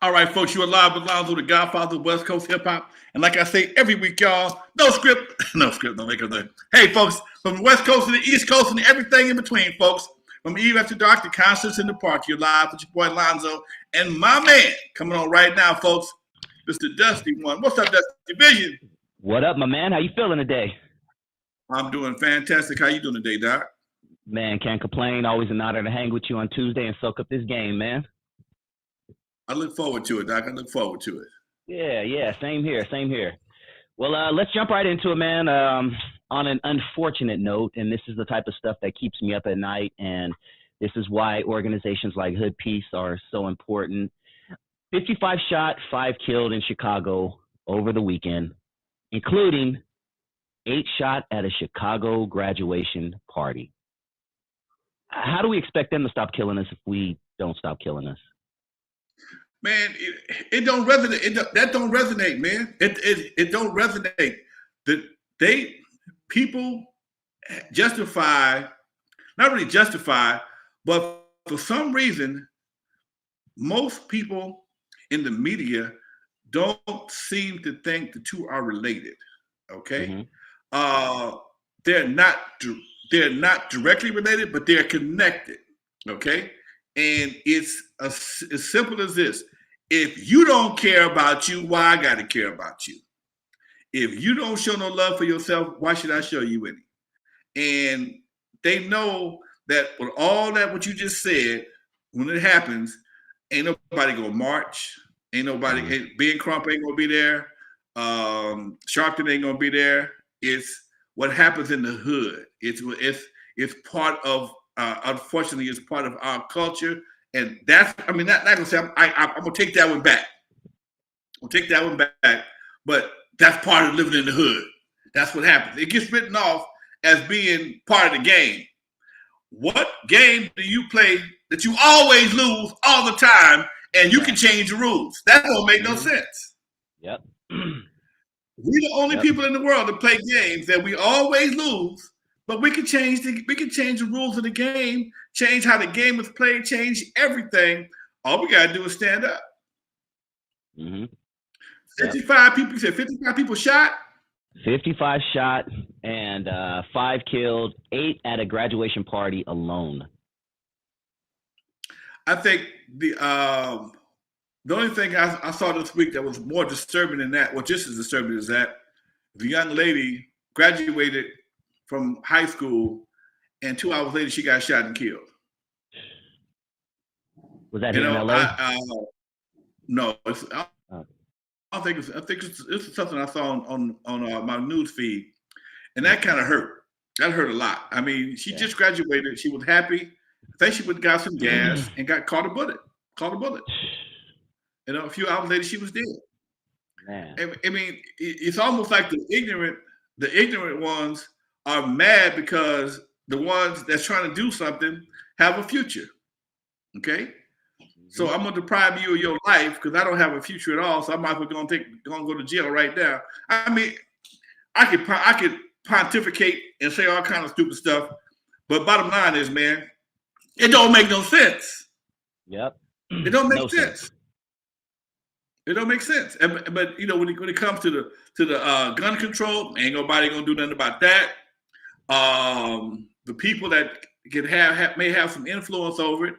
All right, folks, you are live with Lonzo, the Godfather of West Coast hip hop. And like I say every week, y'all, no script, no script, no make a. Hey, folks, from the West Coast to the East Coast and everything in between, folks. From Eve After Dark to Concerts in the Park, you're live with your boy Lonzo and my man coming on right now, folks, Mr. Dusty One. What's up, Dusty Vision? What up, my man? How you feeling today? I'm doing fantastic. How you doing today, Doc? Man, can't complain. Always an honor to hang with you on Tuesday and soak up this game, man. I look forward to it, Doc. I look forward to it. Yeah. Same here. Well, let's jump right into it, man. On an unfortunate note, and this is the type of stuff that keeps me up at night, and this is why organizations like Hood Peace are so important. 55 shot, 5 killed in Chicago over the weekend, including 8 shot at a Chicago graduation party. How do we expect them to stop killing us if we don't stop killing us? Man, it don't resonate. That don't resonate, man. It don't resonate. People justify, not really justify, but for some reason, most people in the media don't seem to think the two are related. Okay, they're not directly related, but they're connected. Okay. And it's as simple as this. If you don't care about you, why I got to care about you? If you don't show no love for yourself, why should I show you any? And they know that with all that what you just said, when it happens, ain't nobody gonna march. Ain't nobody, Ben Crump ain't gonna be there. Sharpton ain't gonna be there. It's what happens in the hood. It's part of unfortunately, it's part of our culture, and that's. I mean, not gonna say I'm gonna take that one back. I'll take that one back, but that's part of living in the hood. That's what happens. It gets written off as being part of the game. What game do you play that you always lose all the time, and you can change the rules? That don't make no sense. Yep. We're the only people in the world that play games that we always lose. But we can change the rules of the game, change how the game is played, change everything. All we gotta do is stand up. 55 people. You said 55 people shot. 55 shot and 5 killed, 8 at a graduation party alone. I think the only thing I saw this week that was more disturbing than that, well, just as disturbing as that, the young lady graduated from high school, and 2 hours later she got shot and killed. Was that here in LA? No, I think it's something I saw on my news feed, and that kind of hurt. That hurt a lot. I mean, she just graduated. She was happy. I think she would got some gas and got caught a bullet. A few hours later she was dead. Man. I mean, it's almost like the ignorant ones are mad because the ones that's trying to do something have a future. Okay? So I'm gonna deprive you of your life because I don't have a future at all. So I might as well gonna go to jail right now. I mean, I could pontificate and say all kind of stupid stuff, but bottom line is, man, it don't make no sense. Yep. It don't make sense. It don't make sense. But you know, when it comes to the gun control, ain't nobody gonna do nothing about that. The people that may have some influence over it,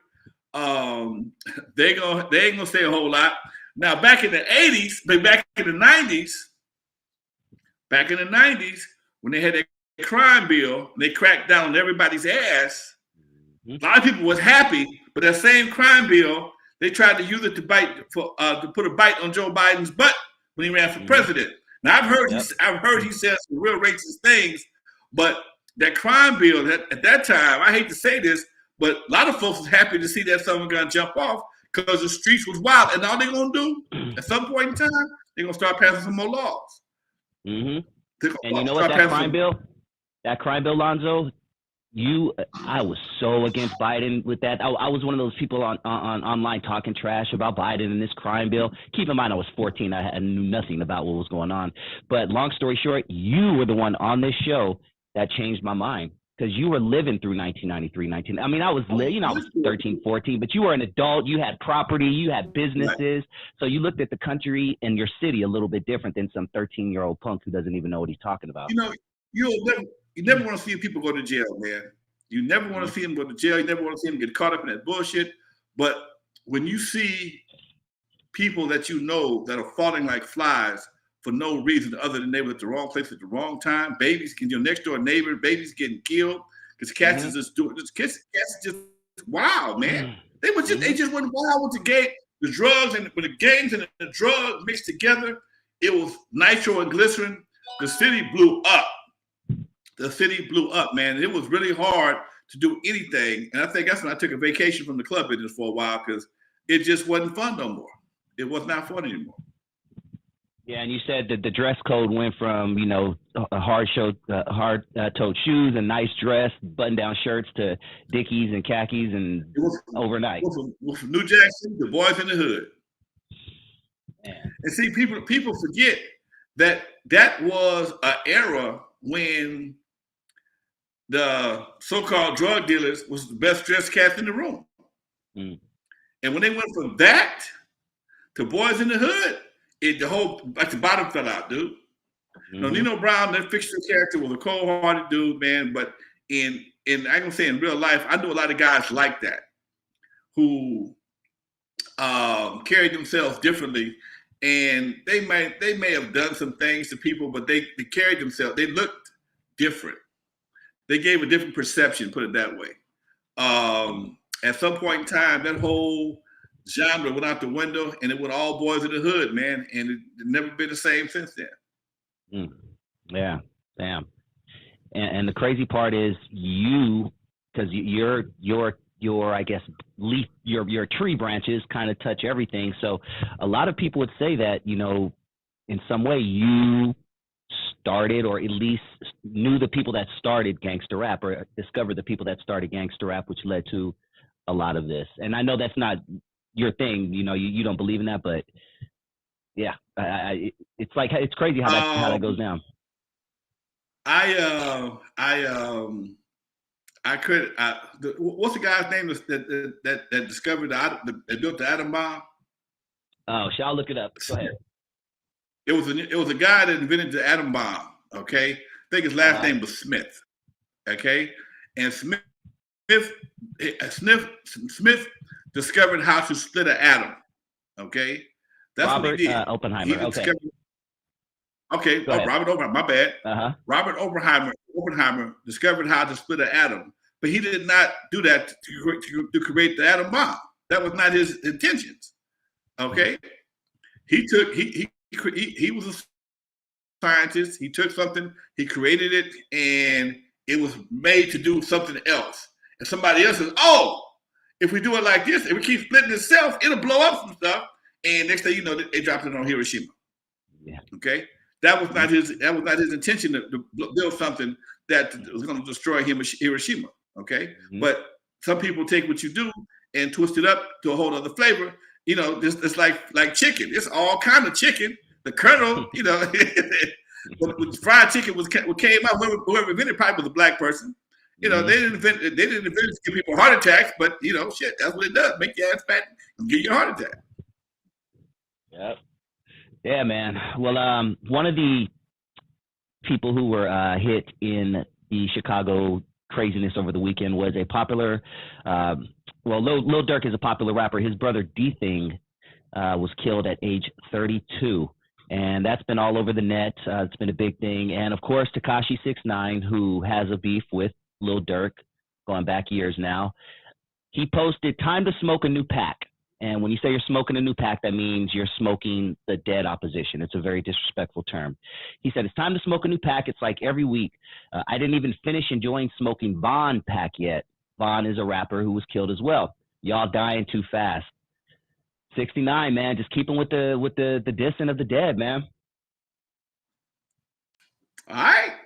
they ain't gonna say a whole lot. Now, back in the 80s, but back in the 90s, when they had that crime bill, they cracked down on everybody's ass. A lot of people was happy, but that same crime bill, they tried to use it to put a bite on Joe Biden's butt when he ran for president. Now, I've heard he said some real racist things, but that crime bill at that time, I hate to say this, but a lot of folks was happy to see that someone gonna jump off because the streets was wild. And all they're gonna do at some point in time, they're gonna start passing some more laws. And you know what, that crime bill, Lonzo, I was so against Biden with that. I was one of those people on online talking trash about Biden and this crime bill. Keep in mind, I was 14. I knew nothing about what was going on. But long story short, you were the one on this show that changed my mind. because you were living through 1993, I mean, I was 13, 14, but you were an adult. You had property, you had businesses. Right. So you looked at the country and your city a little bit different than some 13-year-old punk who doesn't even know what he's talking about. You never want to see people go to jail, man. You never want to see them go to jail. You never want to see them get caught up in that bullshit. But when you see people that you know that are falling like flies for no reason other than they were at the wrong place at the wrong time. Babies, your next door neighbor, babies getting killed because cats is just doing this. Cats just wow, man. They just went wild with the drugs and with the gangs and the drugs mixed together. It was nitro and glycerin. The city blew up. The city blew up, man. It was really hard to do anything, and I think that's when I took a vacation from the club business for a while because it just wasn't fun no more. It was not fun anymore. Yeah, and you said that the dress code went from, hard-toed shoes and nice dress, button-down shirts to Dickies and khakis and overnight. It was from New Jack City, the boys in the hood. Man. And see, people forget that was an era when the so-called drug dealers was the best dressed cats in the room. Mm. And when they went from that to boys in the hood, the bottom fell out, dude. Mm-hmm. Nino Brown, that fictional character, was a cold-hearted dude, man. But I'm gonna say in real life, I know a lot of guys like that who carried themselves differently, and they may have done some things to people, but they carried themselves. They looked different. They gave a different perception, put it that way. At some point in time, that whole genre went out the window, and it went all boys in the hood, man, and it's never been the same since then. Yeah, damn. And the crazy part is because your I guess your tree branches kind of touch everything. So a lot of people would say that in some way you started, or at least knew the people that started gangster rap, or discovered the people that started gangster rap, which led to a lot of this. And I know that's not your thing, you don't believe in that, but yeah, it's crazy how that goes down. What's the guy's name that discovered that built the atom bomb? Oh, shall I look it up? Go ahead. It was a guy that invented the atom bomb. Okay, I think his last name was Smith. Okay, and Smith discovered how to split an atom. Okay, that's Robert, what he did. Oppenheimer. Robert Oppenheimer. My bad. Robert Oppenheimer discovered how to split an atom, but he did not do that to create the atom bomb. That was not his intentions. Okay, he was a scientist. He took something, he created it, and it was made to do something else. And somebody else says, "Oh, if we do it like this, if we keep splitting itself, it'll blow up some stuff." And next thing you know, they dropped it on Hiroshima. Yeah. Okay, that was not his intention to build something that was going to destroy Hiroshima. Okay, but some people take what you do and twist it up to a whole other flavor. It's like chicken. It's all kind of chicken. The kernel, when fried chicken what came out, whoever invented it probably was a black person. They didn't invent it to give people heart attacks, but shit, that's what it does. Make your ass fat and give you a heart attack. Yep. Yeah, man. Well, one of the people who were hit in the Chicago craziness over the weekend was a popular, Lil Durk is a popular rapper. His brother D-Thing was killed at age 32. And that's been all over the net. It's been a big thing. And, of course, Tekashi 6ix9ine, who has a beef with Lil Durk going back years now, he posted, "Time to smoke a new pack." And when you say you're smoking a new pack, that means you're smoking the dead opposition. It's a very disrespectful term. He said, "It's time to smoke a new pack. It's like every week. I didn't even finish enjoying smoking Von pack yet." Von is a rapper who was killed as well. Y'all dying too fast. 69, man, just keeping with the dissing of the dead, man. All right.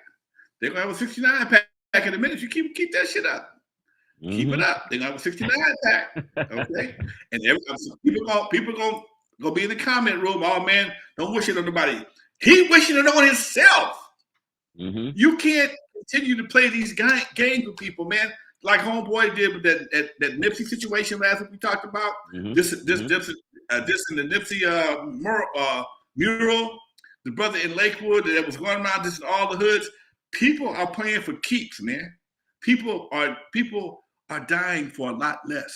They're going to have a 69 pack in a minute. You keep that shit up. Keep it up. They're going to have a 69 pack. Okay? And people going to be in the comment room. "Oh, man, don't wish it on nobody." He wishing it on himself. Mm-hmm. You can't continue to play these games with people, man. Like Homeboy did with that Nipsey situation last week we talked about. Mm-hmm. This in Mm-hmm. the Nipsey mural, the brother in Lakewood that was going around this in all the hoods. People are playing for keeps, man. People are dying for a lot less.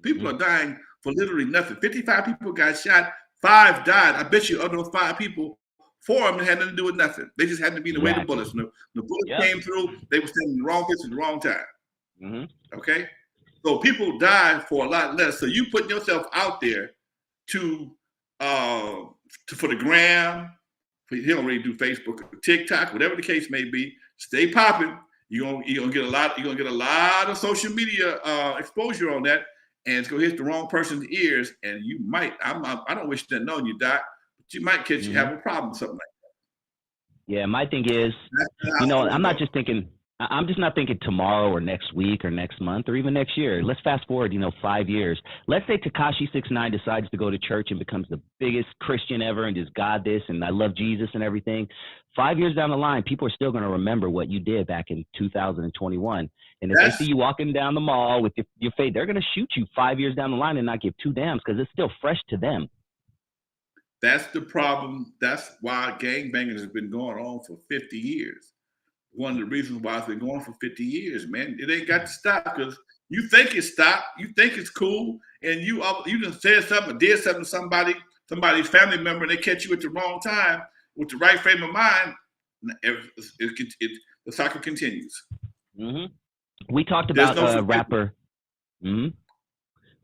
People are dying for literally nothing. 55 people got shot, 5 died. I bet you of those 5 people, 4 of them had nothing to do with nothing. They just happened to be in the way of the bullets. When the bullet came through, they were standing in the wrong place at the wrong time. Mm-hmm. Okay? So people die for a lot less. So you putting yourself out there for the gram. He don't really do Facebook or TikTok, whatever the case may be. Stay popping. You're gonna get a lot of social media exposure on that, and it's gonna hit the wrong person's ears, and you might. I don't wish that knowing you, Doc, but you might catch you have a problem with something like that. Yeah, my thing is, I'm just not thinking tomorrow or next week or next month or even next year. Let's fast forward, 5 years. Let's say Tekashi 6ix9ine decides to go to church and becomes the biggest Christian ever and just God this and I love Jesus and everything. 5 years down the line, people are still going to remember what you did back in 2021. And if they see you walking down the mall with your face, they're going to shoot you 5 years down the line and not give 2 damns because it's still fresh to them. That's the problem. That's why gangbanging has been going on for 50 years. One of the reasons why it's been going for 50 years, man. It ain't got to stop because you think it's stopped, you think it's cool, and you just said something or did something to somebody's family member, and they catch you at the wrong time with the right frame of mind. The cycle continues. Mm-hmm. We talked about a rapper. Mm-hmm.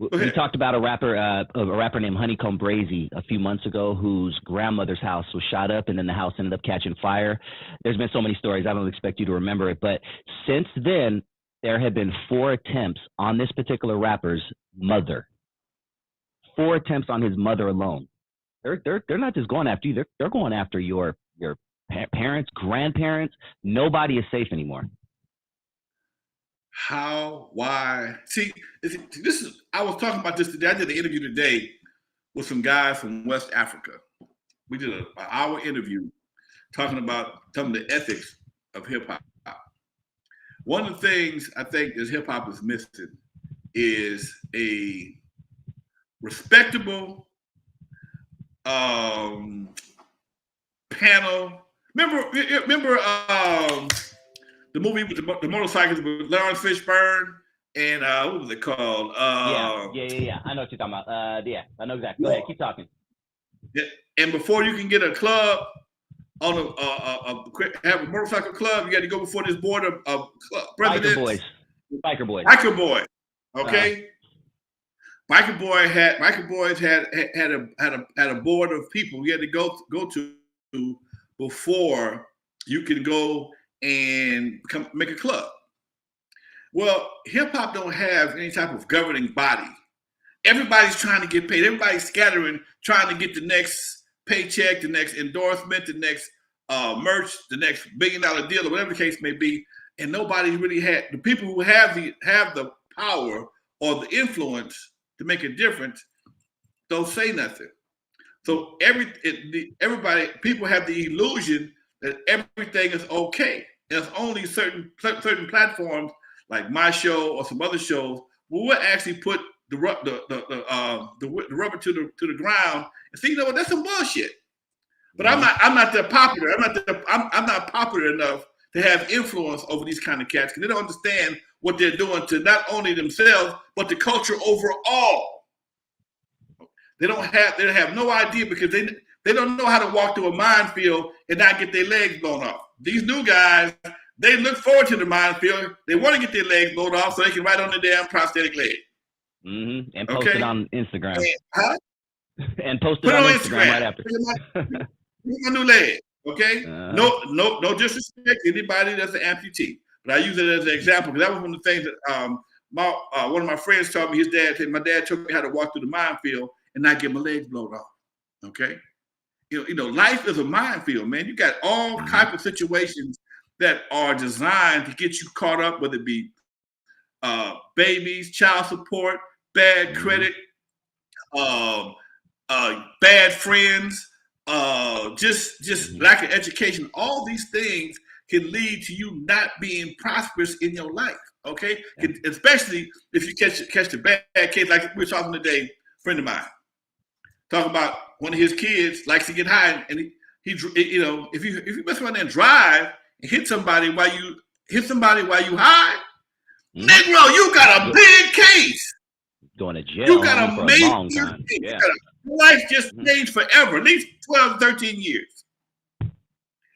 We talked about a rapper named Honeycomb Brazy a few months ago whose grandmother's house was shot up and then the house ended up catching fire. There's been so many stories. I don't expect you to remember it. But since then, there have been 4 attempts on this particular rapper's mother. 4 attempts on his mother alone. They're not just going after you. They're going after your parents, grandparents. Nobody is safe anymore. How? Why? See, I was talking about this today. I did an interview today with some guys from West Africa. We did an hour interview talking about some of the ethics of hip hop. One of the things I think that hip hop is missing is a respectable panel. Remember the movie with the motorcycles with Lawrence Fishburne and what was it called? Yeah. I know what you're talking about. Yeah, I know exactly. Go ahead, keep talking. Yeah. And before you can get a club on have a motorcycle club, you got to go before this board of presidents. Biker boys. Okay. Biker boys had a board of people you had to go to before you can go and make a club. Well, hip hop don't have any type of governing body. Everybody's trying to get paid. Everybody's scattering, trying to get the next paycheck, the next endorsement, the next merch, the next $1 billion deal, or whatever the case may be. And nobody really had the people who have the power or the influence to make a difference. Don't say nothing. So people have the illusion that everything is okay. There's only certain platforms like my show or some other shows will actually put the rubber to the ground and say, you know what, that's some bullshit. But I'm not that popular. I'm not popular enough to have influence over these kind of cats because they don't understand what they're doing to not only themselves but the culture overall. They have no idea because they don't know how to walk through a minefield and not get their legs blown off. These new guys, they look forward to the minefield. They want to get their legs blown off so they can ride on the damn prosthetic leg. Mm-hmm. And post it on Instagram. And post it on Instagram right after. My new leg. Okay. No disrespect to anybody that's an amputee, but I use it as an example because that was one of the things that one of my friends told me. My dad taught me how to walk through the minefield and not get my legs blown off. Okay. Life is a minefield, man. You got all type of situations that are designed to get you caught up, whether it be babies, child support, bad credit, bad friends, just lack of education. All these things can lead to you not being prosperous in your life. Okay, especially if you catch the bad case, like we were talking today. A friend of mine talking about one of his kids likes to get high, and he if you mess around there and drive and hit somebody while you high, Negro, you got a big case. Going to jail. You got for a a long major time. case. Yeah. Life just changed forever, at least 12, 13 years.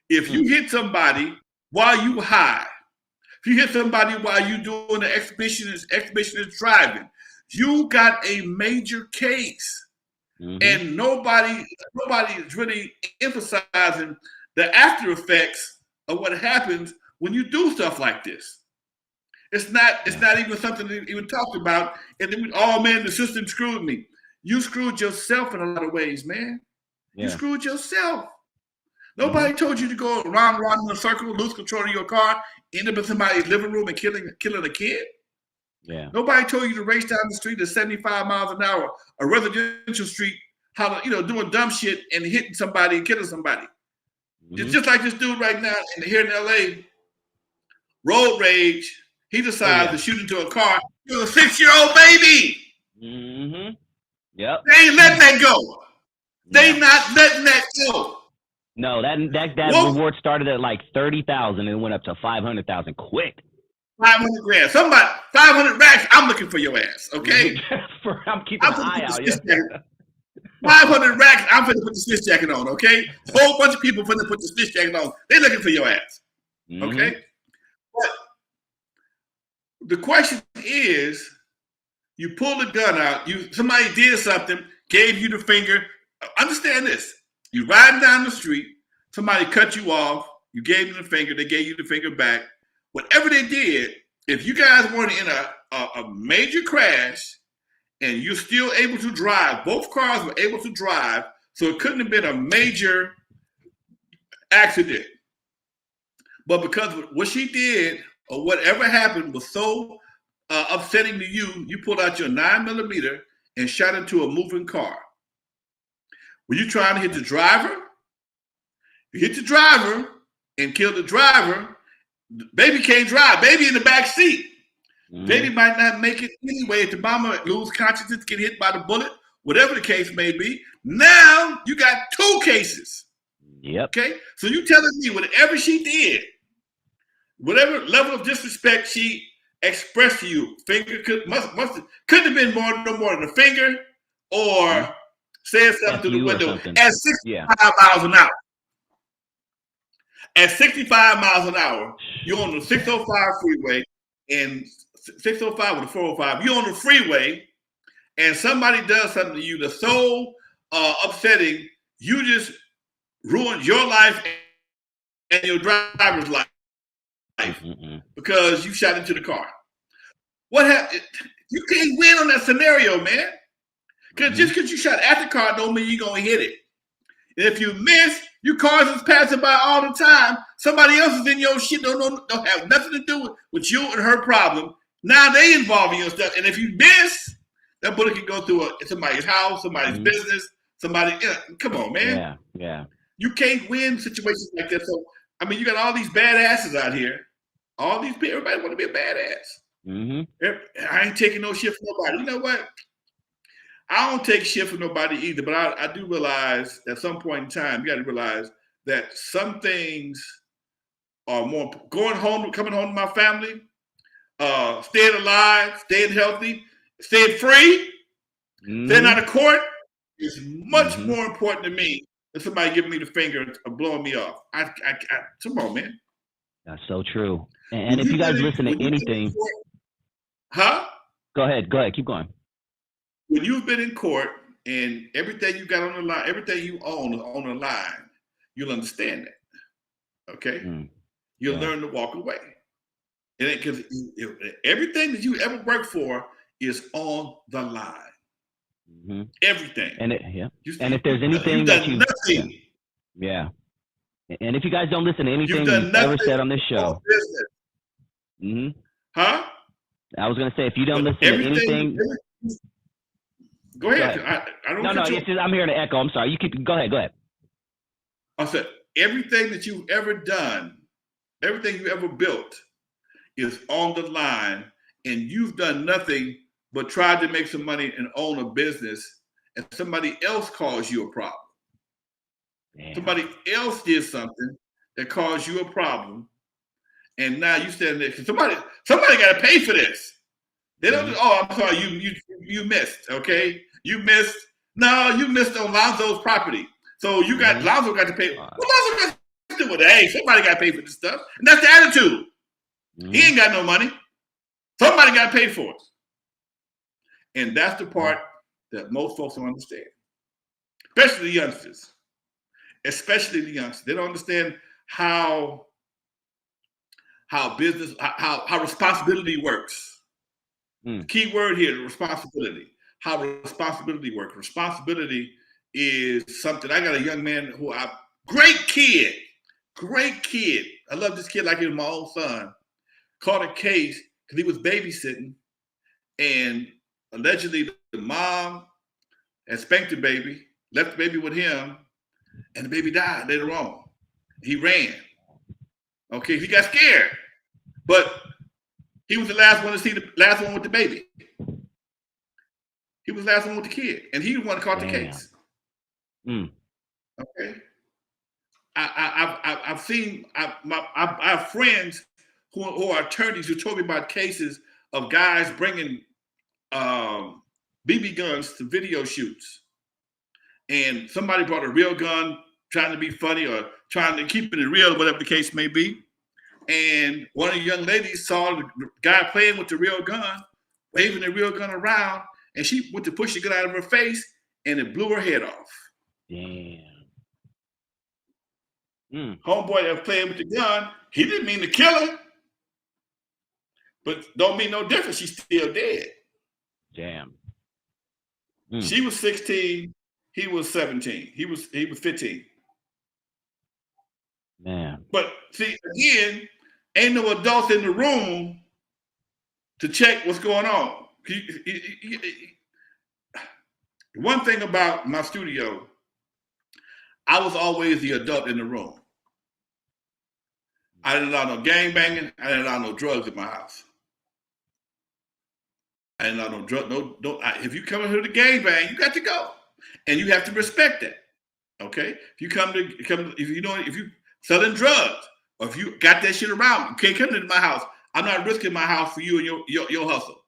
If you hit somebody while you high, if you hit somebody while you doing the exhibitionist driving, you got a major case. And nobody is really emphasizing the after effects of what happens when you do stuff like this. It's not even something to even talk about. And then, man, the system screwed me. You screwed yourself in a lot of ways, man. Yeah. You screwed yourself. Nobody told you to go around in a circle, lose control of your car, end up in somebody's living room and killing a kid. Yeah. Nobody told you to race down the street at 75 miles an hour, a residential street, doing dumb shit and hitting somebody and killing somebody. It's just like this dude right now here in LA, road rage. He decides to shoot into a car. He was a 6-year-old baby. Yep. They ain't letting that go. They not letting that go. No, that reward started at like 30,000 and went up to 500,000 quick. 500 grand. Somebody 500 racks. I'm looking for your ass. Okay. I'm keeping an eye out. Yeah. 500 racks. I'm finna put the stitch jacket on. Okay. A whole bunch of people finna put the stitch jacket on. They looking for your ass. Okay. But the question is, you pull the gun out. Somebody did something, gave you the finger. Understand this. You riding down the street. Somebody cut you off. You gave them the finger. They gave you the finger back. Whatever they did, if you guys weren't in a major crash and you're still able to drive, both cars were able to drive, so it couldn't have been a major accident. But because what she did or whatever happened was so upsetting to you, you pulled out your 9mm and shot into a moving car. Were you trying to hit the driver? You hit the driver and killed the driver. Baby can't drive. Baby in the back seat. Baby might not make it anyway. If the mama lose consciousness, get hit by the bullet, whatever the case may be. Now you got 2 cases. Yep. Okay. So you telling me whatever she did, whatever level of disrespect she expressed to you, finger couldn't have been no more than a finger, or said something through the window at 65 miles an hour. At 65 miles an hour, you're on the 605 freeway and 605 with the 405. You're on the freeway and somebody does something to you that's so upsetting, you just ruined your life and your driver's life because you shot into the car. What happened? You can't win on that scenario, man. Because just because you shot at the car don't mean you're going to hit it. And if you miss, your cars is passing by all the time. Somebody else is in your shit, don't have nothing to do with you and her problem. Now they involve in your stuff. And if you miss, that bullet can go through somebody's house, somebody's business, somebody. Come on, man. Yeah. You can't win situations like that. So, I mean, you got all these badasses out here. All these people, everybody want to be a badass. I ain't taking no shit from nobody. You know what? I don't take shit from nobody either, but I do realize at some point in time, you got to realize that some things are more coming home to my family, staying alive, staying healthy, staying free, staying out of court is much more important to me than somebody giving me the finger or blowing me off. Come on, man. That's so true. And if you guys listen to anything, Go ahead. Keep going. When you've been in court and everything you got on the line, everything you own is on the line, you'll understand that. Okay? You'll learn to walk away. Because everything that you ever worked for is on the line. Everything. And if there's anything that you've nothing. Yeah. And if you guys don't listen to anything we've ever said on this show. Huh? I was going to say, if you don't listen to anything. Go ahead. I don't know. No, I'm hearing an echo. I'm sorry. You keep. Go ahead. I said, everything that you've ever done, everything you ever built is on the line, and you've done nothing but tried to make some money and own a business, and somebody else caused you a problem. Damn. Somebody else did something that caused you a problem, and now you stand there. Somebody got to pay for this. They don't. Oh, I'm sorry. You missed. Okay, you missed. No, you missed on Lonzo's property. So you got Lonzo got to pay. Well, Lonzo got to do with it. Hey, somebody got to pay for this stuff, and that's the attitude. He ain't got no money. Somebody got to pay for it, and that's the part that most folks don't understand, especially the youngsters. Especially the youngsters, they don't understand how business, how responsibility works. The key word here, responsibility. How responsibility works. Responsibility is something. I got a young man great kid. I love this kid like he was my own son. Caught a case because he was babysitting, and allegedly the mom had spanked the baby, left the baby with him, and the baby died later on. He ran. Okay, he got scared, but he was the last one to see the last one with the baby. He was the last one with the kid, and he the one that caught the case. Okay, I've seen. I have friends who are attorneys who told me about cases of guys bringing BB guns to video shoots, and somebody brought a real gun, trying to be funny or trying to keep it real, whatever the case may be. And one of the young ladies saw the guy playing with the real gun, waving the real gun around, and she went to push the gun out of her face, and it blew her head off. Damn. Homeboy that was playing with the gun, he didn't mean to kill her, but don't mean no difference. She's still dead. Damn. She was 16. He was 17. He was 15. Man. But see, again, ain't no adults in the room to check what's going on. One thing about my studio, I was always the adult in the room. I didn't allow no gang banging. I didn't allow no drugs in my house. I didn't allow no drug. If you come into the gang bang, you got to go, and you have to respect that. Okay, if you if you selling drugs, or if you got that shit around, you can't come into my house. I'm not risking my house for you and your hustle.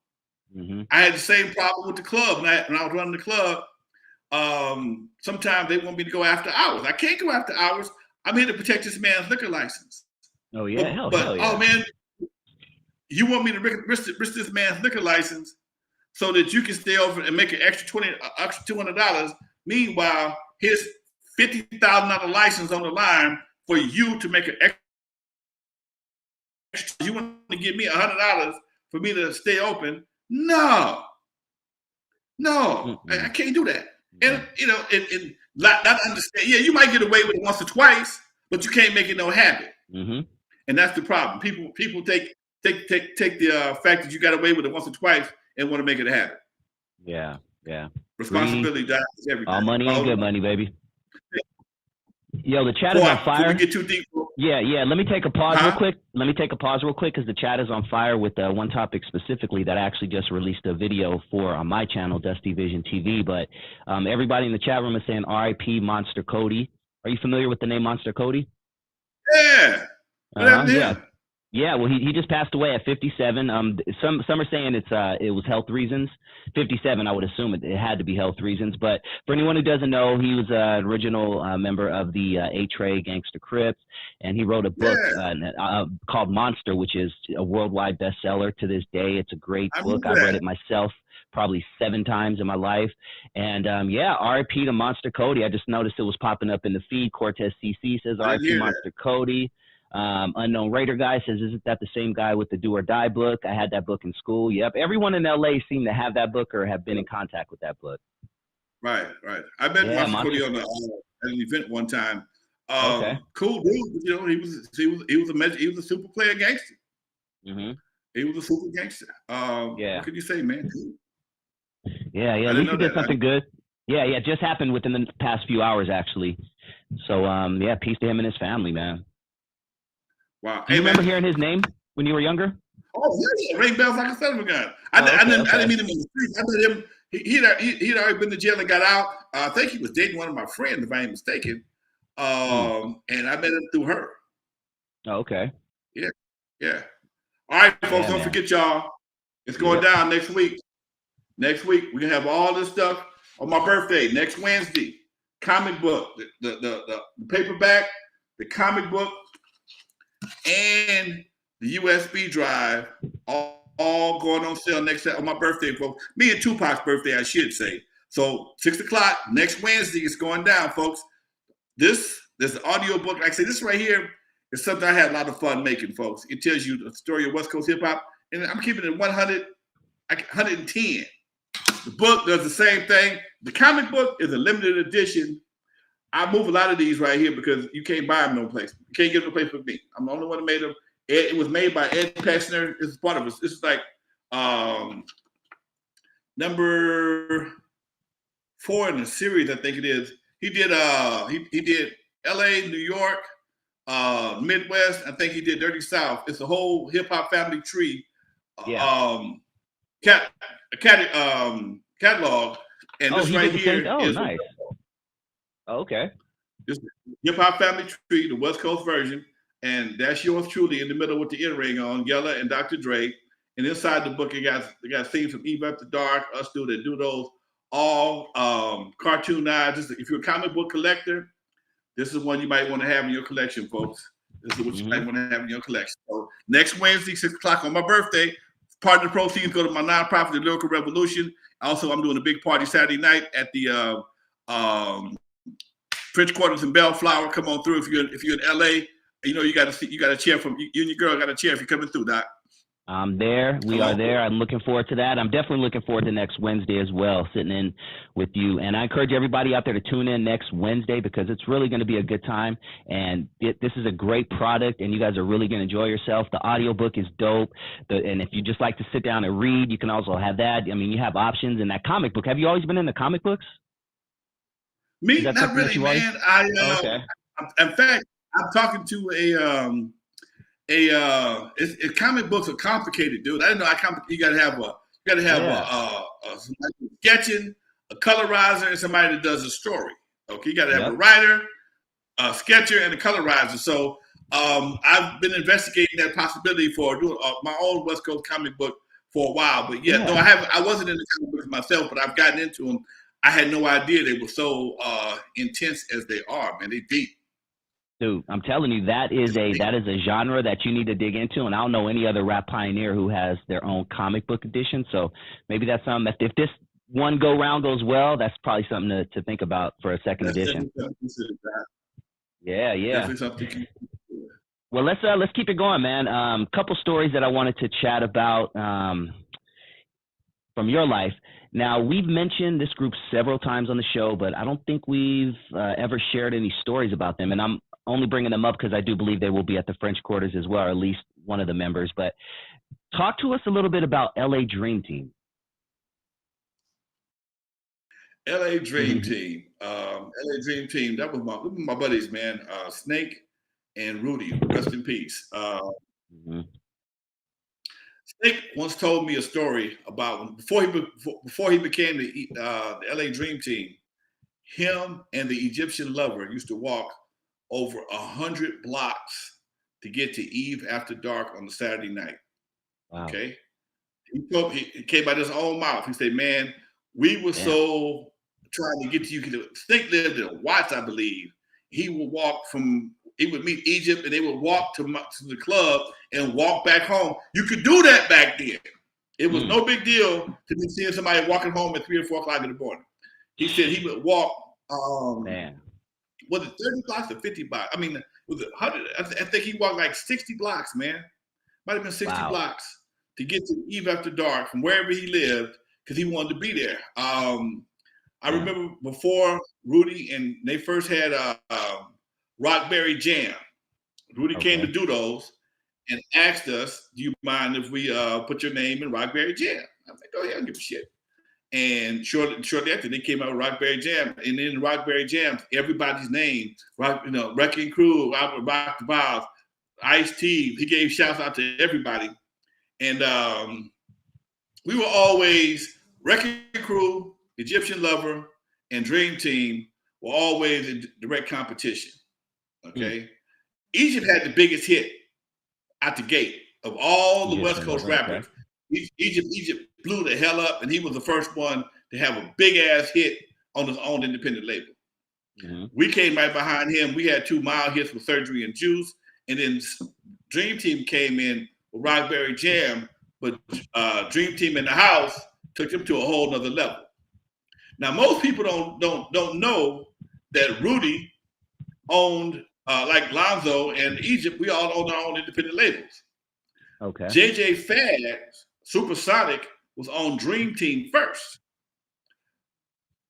I had the same problem with the club when I was running the club. Sometimes they want me to go after hours. I can't go after hours. I'm here to protect this man's liquor license. Oh yeah, hell yeah. Oh man, you want me to risk this man's liquor license so that you can stay over and make an extra $200. Meanwhile, his $50,000 license on the line for you to make an extra. You want to give me $100 for me to stay open? No, I can't do that. And and not understand. Yeah, you might get away with it once or twice, but you can't make it no habit. And that's the problem. People take the fact that you got away with it once or twice and want to make it a habit. Yeah. Responsibility dies everything. All money ain't good money, baby. Yo, the chat is on fire. We get too deep. Yeah. Let me take a pause real quick. Because the chat is on fire with one topic specifically that I actually just released a video for on my channel, Dusty Vision TV. But everybody in the chat room is saying R.I.P. Monster Cody. Are you familiar with the name Monster Cody? Yeah. Yeah. Well, he just passed away at 57. Some are saying it was health reasons. 57, I would assume it had to be health reasons. But for anyone who doesn't know, he was an original member of the A-Tray Gangsta Crips, and he wrote a book called Monster, which is a worldwide bestseller to this day. It's a great book. I've read it myself probably 7 times in my life. And RIP to Monster Cody. I just noticed it was popping up in the feed. Cortez CC says RIP Monster Cody. Unknown Raider guy says, isn't that the same guy with the Do or Die book? I had that book in school. Yep. Everyone in LA seemed to have that book or have been in contact with that book. Right. I met Monster Cody on an event one time. Cool dude. He was a super player gangster. He was a super gangster. What can you say, man? Yeah. At least he did something good. Yeah. Just happened within the past few hours, actually. So yeah, peace to him and his family, man. Wow. Do you Hey, remember man. hearing his name when you were younger? Oh, yeah. Ring bells like a son of a gun. Oh, I okay, didn't okay. meet him in the streets. I met him. He'd already been to jail and got out. I think he was dating one of my friends, if I ain't mistaken. Hmm. And I met him through her. Oh, okay. Yeah. Yeah. All right, folks. Yeah, Don't man. forget, y'all. It's going Yep. down next week. Next week, we're going to have all this stuff on my birthday, next Wednesday. Comic book, the paperback, the comic book, and the USB drive, all going on sale next on my birthday, folks. Me and Tupac's birthday, I should say. So 6 o'clock next Wednesday, it's going down, folks. This audio book, like I say, this right here is something I had a lot of fun making, folks. It tells you the story of West Coast hip hop, and I'm keeping it 110. The book does the same thing. The comic book is a limited edition. I move a lot of these right here because you can't buy them no place. You can't get them no place with me. I'm the only one that made them. It was made by Ed Pessner. This is part of it. This is like number 4 in the series, I think it is. He did he did LA, New York, Midwest. I think he did Dirty South. It's a whole hip hop family tree. Yeah. Cat catalog. And Oh, this he right did the same. here Oh, is nice. Oh, okay. this hip hop family tree, the West Coast version, and that's yours truly in the middle with the earring on, Yella and Dr. Dre. And inside the book, it got themes from Eve After Dark, us two that do those, all cartoonized. If you're a comic book collector, this is one you might want to have in your collection, folks. This is what you might want to have in your collection. So next Wednesday, 6 o'clock on my birthday, part of the proceeds go to my nonprofit, the Lyrical Revolution. Also, I'm doing a big party Saturday night at the French Quarters in Bellflower. Come on through if you're in LA. You know you got a chair from you and your girl got a chair if you're coming through, Doc. I'm there. We Come are on there. through. I'm looking forward to that. I'm definitely looking forward to next Wednesday as well, sitting in with you. And I encourage everybody out there to tune in next Wednesday because it's really going to be a good time. And this is a great product, and you guys are really going to enjoy yourself. The audiobook is dope. And if you just like to sit down and read, you can also have that. I mean, you have options in that comic book. Have you always been in the comic books? Is Me, that not something that really, you always? man. Okay. In fact, I'm talking to comic books are complicated, dude. I didn't know you gotta have Yeah. somebody sketching, a colorizer, and somebody that does a story. Okay, you gotta have a Yep. writer, a sketcher, and a colorizer. So I've been investigating that possibility for doing my own West Coast comic book for a while. But yeah, no, Yeah. I wasn't in the comic books myself, but I've gotten into them. I had no idea they were so intense as they are, man. They deep. Dude, I'm telling you, that is a genre that you need to dig into, and I don't know any other rap pioneer who has their own comic book edition. So maybe that's something that if this one go round goes well, that's probably something to think about for a second That's edition. definitely something to consider. Yeah, yeah. Definitely something to consider. Well, let's keep it going, man. Couple stories that I wanted to chat about from your life. Now, we've mentioned this group several times on the show, but I don't think we've ever shared any stories about them. And I'm only bringing them up because I do believe they will be at the French Quarters as well, or at least one of the members. But talk to us a little bit about LA Dream Team. LA Dream Team. LA Dream Team. That was my buddies, man. Snake and Rudy. Rest in peace. Snake once told me a story about before he became the LA Dream Team. Him and the Egyptian lover used to walk over 100 blocks to get to Eve After Dark on the Saturday night. Wow. Okay, he came by his own mouth. He said, "Man, we were so trying to get to you." Snake lived in Watts, I believe. He would meet Egypt, and they would walk to the club and walk back home. You could do that back then. It was no big deal to be seeing somebody walking home at 3 or 4 o'clock in the morning. He said he would walk. Man. Was it 30 blocks or 50 blocks? I mean, was it 100? I think he walked like 60 blocks, man. Might have been 60 blocks to get to Eve After Dark from wherever he lived because he wanted to be there. I remember before Rudy and they first had Rockberry Jam. Rudy came to do those and asked us, "Do you mind if we put your name in Rockberry Jam?" I'm like, "Go ahead, I don't give a shit." And shortly after, they came out with Rockberry Jam. And in Rockberry Jam, everybody's name, Wrecking Crew, Rock the Boss, Ice-T, he gave shouts out to everybody. And we were always, Wrecking Crew, Egyptian Lover, and Dream Team were always in direct competition. Okay? Egypt had the biggest hit out the gate of all the West Coast rappers. Okay. Egypt blew the hell up, and he was the first one to have a big ass hit on his own independent label. Mm-hmm. We came right behind him. We had 2 mild hits with Surgery and Juice, and then Dream Team came in with Rockberry Jam, but Dream Team in the house took him to a whole nother level. Now, most people don't know that Rudy owned, like Lonzo and Egypt, we all own our own independent labels. Okay. JJ Fad's Supersonic was on Dream Team first.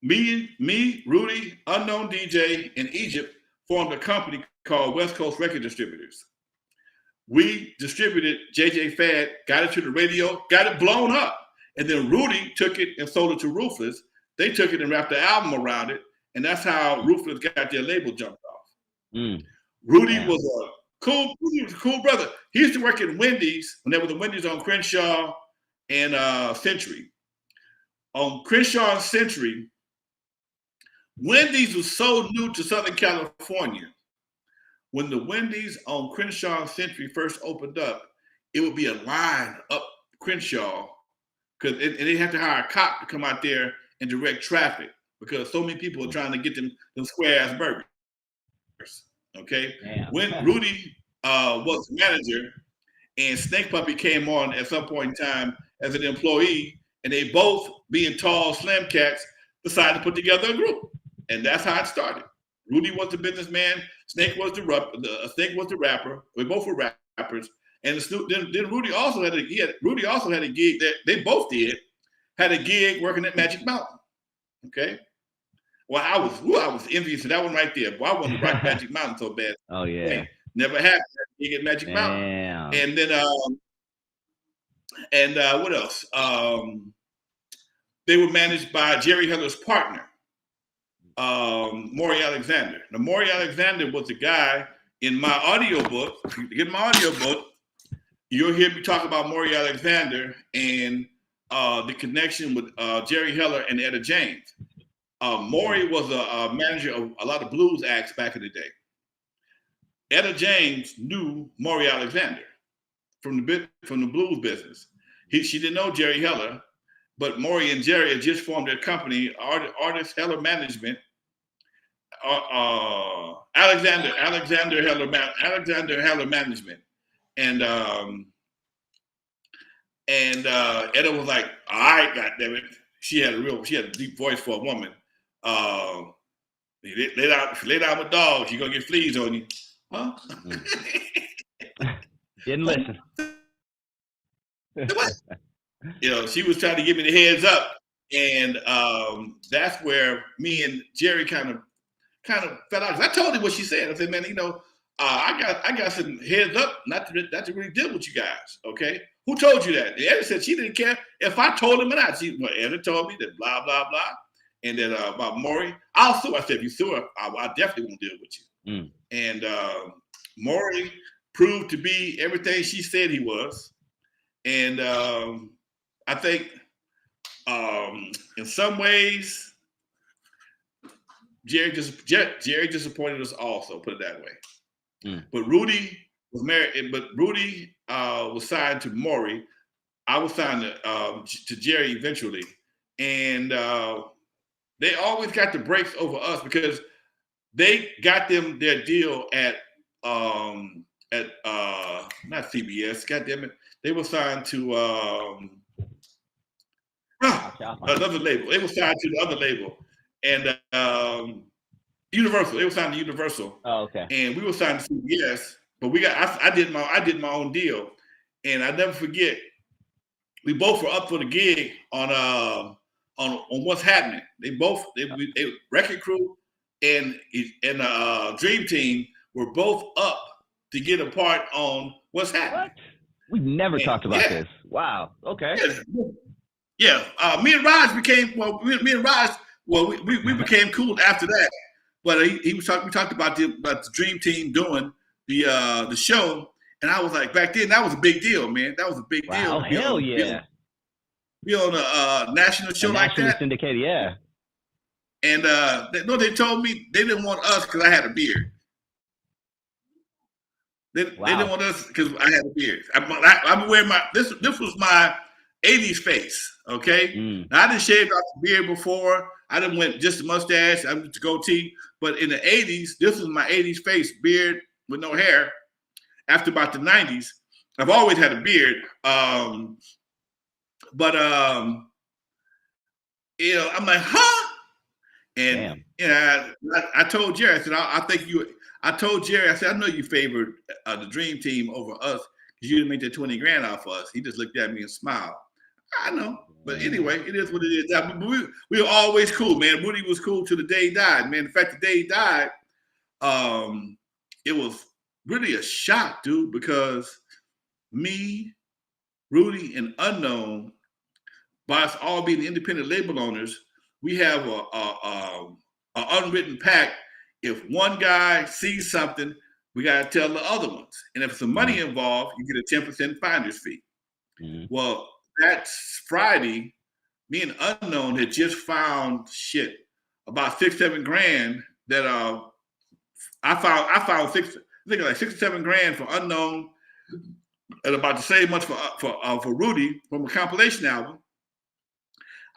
Me, Rudy, Unknown DJ, and Egypt formed a company called West Coast Record Distributors. We distributed JJ Fad, got it to the radio, got it blown up. And then Rudy took it and sold it to Ruthless. They took it and wrapped the album around it. And that's how Ruthless got their label jumped off. Rudy was a cool brother. He used to work at Wendy's when there was a Wendy's on Crenshaw and Century. On Crenshaw and Century, Wendy's was so new to Southern California. When the Wendy's on Crenshaw and Century first opened up, it would be a line up Crenshaw because they had to hire a cop to come out there and direct traffic because so many people were trying to get them square ass burgers. Okay. Damn. When Rudy was manager and Snake Puppy came on at some point in time as an employee, and they both, being tall, slim cats, decided to put together a group. And that's how it started. Rudy was the businessman. Snake was the rapper. We both were rappers. And then Rudy also had a gig that they both had a gig working at Magic Mountain. Okay. Well, I was envious of that one right there. Boy, I wanted to rock Magic Mountain so bad. Oh yeah. Hey, never happened. You get Magic Mountain. And then what else? They were managed by Jerry Heller's partner, Maury Alexander. Now, Maury Alexander was the guy in my audiobook. If you get my audiobook, you'll hear me talk about Maury Alexander and the connection with Jerry Heller and Etta James. Maury was a manager of a lot of blues acts back in the day. Etta James knew Maury Alexander from the blues business. She didn't know Jerry Heller, but Maury and Jerry had just formed their company, Artist Heller Management. Alexander Heller Management, and Etta was like, "All right, goddammit." She had a deep voice for a woman. Lay down with dogs, you're gonna get fleas on you, huh? Didn't listen. What? She was trying to give me the heads up, and that's where me and Jerry kind of fell out. I told him what she said. I said, man, I got some heads up not to really deal with you guys. Okay, who told you that? Etta said she didn't care if I told him or not. Etta told me that blah blah blah, and then about Maury, I'll sue. I said, if you sue her, I definitely won't deal with you. And Maury proved to be everything she said he was, and I think in some ways, Jerry disappointed us also, put it that way. But Rudy was married, but Rudy was signed to Maury. I was signed to Jerry eventually. And they always got the breaks over us because they got them their deal at not CBS, goddamn it. They were signed to another label. They were signed to the other label. And Universal. They were signed to Universal. Oh, okay. And we were signed to CBS, but I did my own deal. And I never forget, we both were up for the gig on What's Happening. They Record Crew and Dream Team were both up to get a part on What's Happening. What? We've never talked about this. Wow. Okay. Yeah, me and Raj became me and Raj. Well, we became cool after that. But he was talking. We talked about the Dream Team doing the show, and I was like, back then that was a big deal, man. That was a big deal Wow, to hell yeah. be on a national show A like nationally that. syndicated, yeah. And they told me they didn't want us because I had a beard. They didn't Wow. want us because I had a beard. I'm wearing my this was my '80s face. Okay, Mm. now I didn't shave off the beard before. I didn't went just a mustache. I'm just a goatee. But in the '80s, this was my '80s face, beard with no hair. After about the '90s, I've always had a beard. But I'm like, huh? And Damn. I told Jerry, I said, I think you. I told Jerry, I said, I know you favored the Dream Team over us because you didn't make that 20 grand off us. He just looked at me and smiled. I know, but anyway, it is what it is. We were always cool, man. Woody was cool till the day he died, man. In fact, the day he died, it was really a shock, dude, because me, Rudy, and Unknown, by us all being independent label owners, we have a unwritten pact. If one guy sees something, we got to tell the other ones. And if some money involved, you get a 10% finder's fee. Mm-hmm. Well, that Friday, me and Unknown had just found about 6-7 grand that I found like 6 or 7 grand for Unknown and about the same much for Rudy from a compilation album.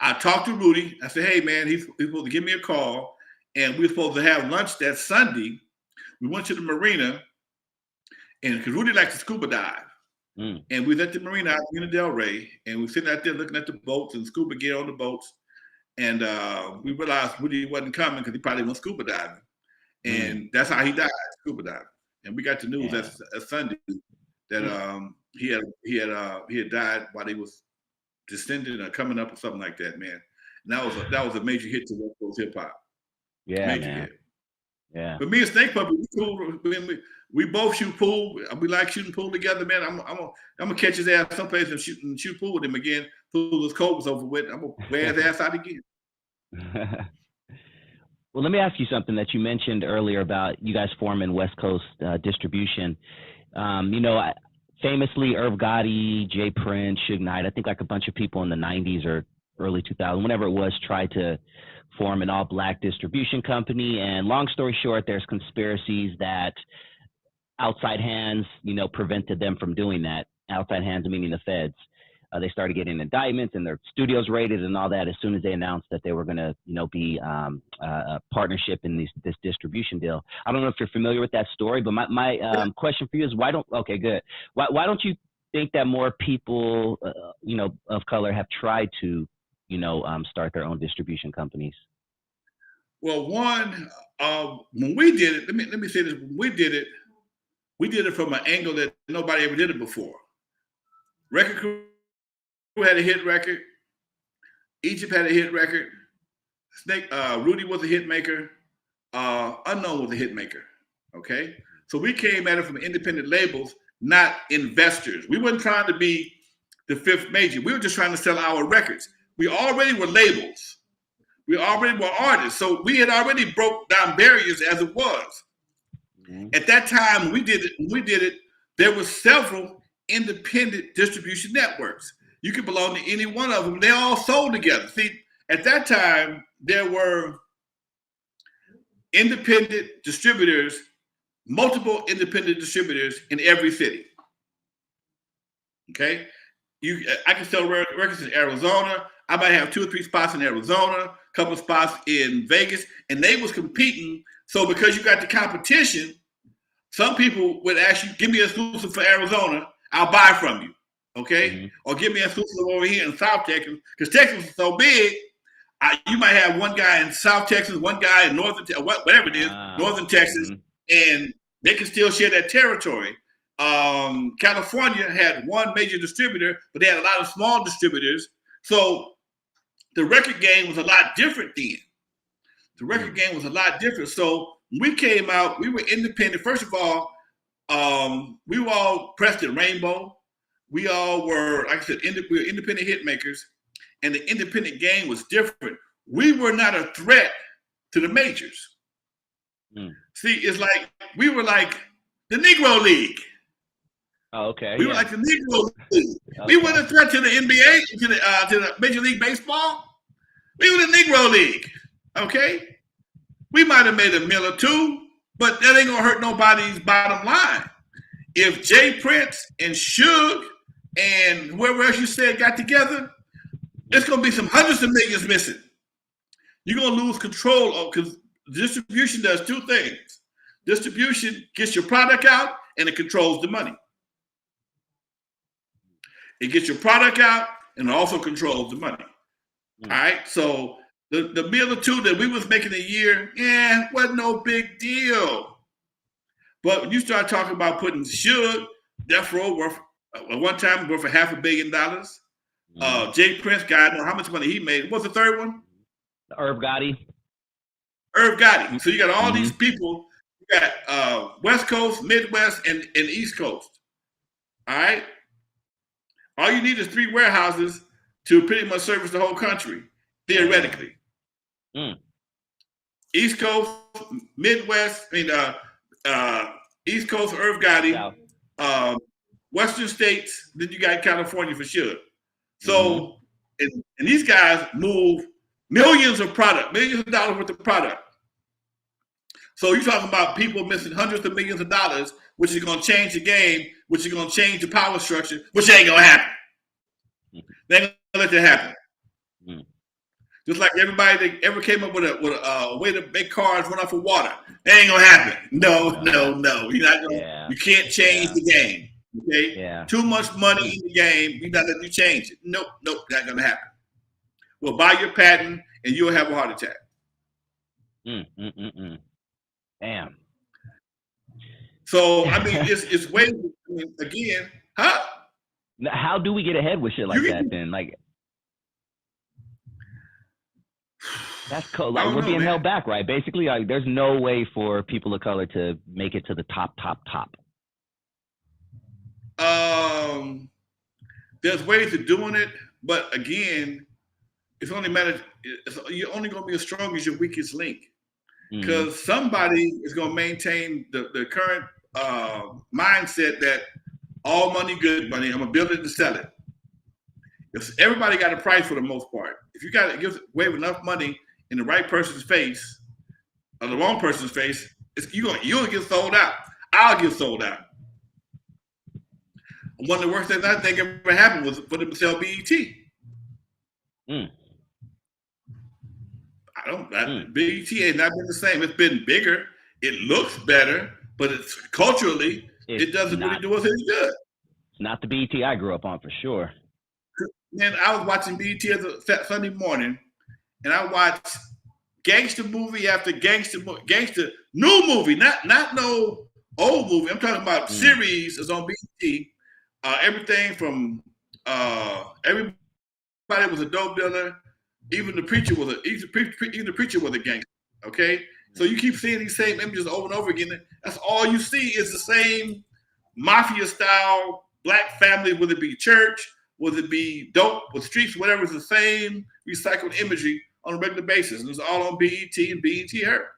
I talked to Rudy. I said, hey, man, he's supposed to give me a call. And we were supposed to have lunch that Sunday. We went to the marina. And because Rudy likes to scuba dive. Mm. And we was at the marina out in N.W.A. And we were sitting out there looking at the boats and scuba gear on the boats. And we realized Rudy wasn't coming because he probably went scuba diving. And that's how he died, scuba diving. And we got the news that Sunday that he had died while he was descending or coming up or something like that, man. And that was a major hit to West Coast hip hop. Yeah, major man. hit. Yeah. But me and Snake Puppy, we cool. We both shoot pool. We like shooting pool together, man. I'm gonna catch his ass someplace and shoot pool with him again. Till his coat was over with. I'm gonna wear his ass out again. Well, let me ask you something that you mentioned earlier about you guys forming West Coast distribution. Famously, Irv Gotti, Jay Prince, Suge Knight, I think like a bunch of people in the 90s or early 2000s, whenever it was, tried to form an all-black distribution company. And long story short, there's conspiracies that outside hands, prevented them from doing that. Outside hands meaning the feds. They started getting indictments and their studios raided and all that as soon as they announced that they were going to, be a partnership in this distribution deal. I don't know if you're familiar with that story, but my question for you is why don't you think that more people, of color have tried to, start their own distribution companies? Well, one, when we did it, let me say this: when we did it from an angle that nobody ever did it before. Record Crew had a hit record. Egypt had a hit record. Rudy was a hit maker. Unknown was a hit maker. Okay, so we came at it from independent labels, not investors. We weren't trying to be the fifth major. We were just trying to sell our records. We already were labels. We already were artists. So we had already broke down barriers as it was. Mm-hmm. At that time, when we did it, there were several independent distribution networks. You could belong to any one of them. They all sold together. See, at that time, there were independent distributors, multiple independent distributors in every city. Okay? I can sell records in Arizona. I might have 2 or 3 spots in Arizona, a couple of spots in Vegas, and they was competing. So because you got the competition, some people would ask you, give me an exclusive for Arizona, I'll buy from you, okay? Mm-hmm. Or give me an exclusive over here in South Texas, because Texas is so big, you might have one guy in South Texas, one guy in Northern, whatever it is, Northern Texas, and they can still share that territory. California had one major distributor, but they had a lot of small distributors. So the record game was a lot different then. So when we came out, we were independent. First of all, we were all pressed at Rainbow. We all were, like I said, we were independent hit makers. and the independent game was different. We were not a threat to the majors. See, it's like we were like the Negro League. Oh, okay. We were like the Negro League. We weren't a threat to the NBA, to the Major League Baseball. We were the Negro League. Okay? We might have made a mill or two, but that ain't gonna hurt nobody's bottom line. If Jay Prince and Suge and whoever else you said got together, there's gonna be some hundreds of millions missing. You're gonna lose control of, because distribution does two things. Distribution gets your product out and it controls the money. It gets your product out and it also controls the money. All right. So the meal or two that we was making a year, wasn't no big deal. But when you start talking about putting Suge, Death Row worth at one time worth $500 million. Jay Prince, God knows how much money he made. What's the third one? Irv Gotti. So you got all these people. You got West Coast, Midwest, and East Coast. All right. All you need is 3 warehouses to pretty much service the whole country, theoretically. East Coast, Midwest, East Coast, Irv Gotti, Western states, then you got California for sure. So, and these guys move millions of dollars worth of product. So you're talking about people missing hundreds of millions of dollars, which is going to change the game, which is going to change the power structure, which ain't going to happen. They ain't going to let that happen. Just like everybody that ever came up with a way to make cars run off of water. That ain't going to happen. No. You're not gonna, you can't change the game. Okay? Yeah. Too much money in the game. You're not letting you change it. Nope, not going to happen. Well, buy your patent and you'll have a heart attack. Damn. So, I mean, it's way, again, huh? How do we get ahead with shit like that then? Like, that's cool. Like, we're being held back, right? Basically, like, there's no way for people of color to make it to the top. There's ways of doing it, but again, it's only you're only going to be as strong as your weakest link. Because somebody is going to maintain the current mindset that all money, good money. I'm going to build it to sell it. If everybody got a price for the most part. If you got to give away enough money in the right person's face or the wrong person's face, you'll get sold out. I'll get sold out. One of the worst things I think ever happened was for them to sell BET. BET ain't not been the same. It's been bigger. It looks better, but it's culturally, it doesn't really do us any good. It's not the BET I grew up on for sure. Man, I was watching BET as a Sunday morning, and I watched gangster movie after gangster new movie, not no old movie. I'm talking about series is on BET. Everything from everybody was a dope dealer. Even the preacher was a gangster. Okay, so you keep seeing these same images over and over again. That's all you see is the same mafia style black family, whether it be church, whether it be dope with streets, whatever. It's the same recycled imagery on a regular basis, and it's all on BET and BET Her.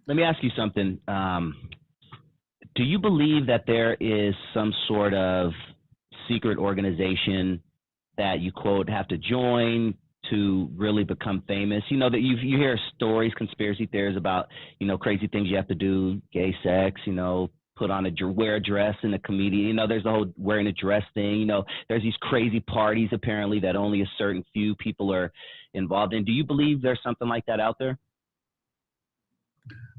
Let me ask you something. Do you believe that there is some sort of secret organization that you, quote, have to join to really become famous? You know, that you hear stories, conspiracy theories about, crazy things you have to do, gay sex, wear a dress in a comedian. There's the whole wearing a dress thing. There's these crazy parties apparently that only a certain few people are involved in. Do you believe there's something like that out there?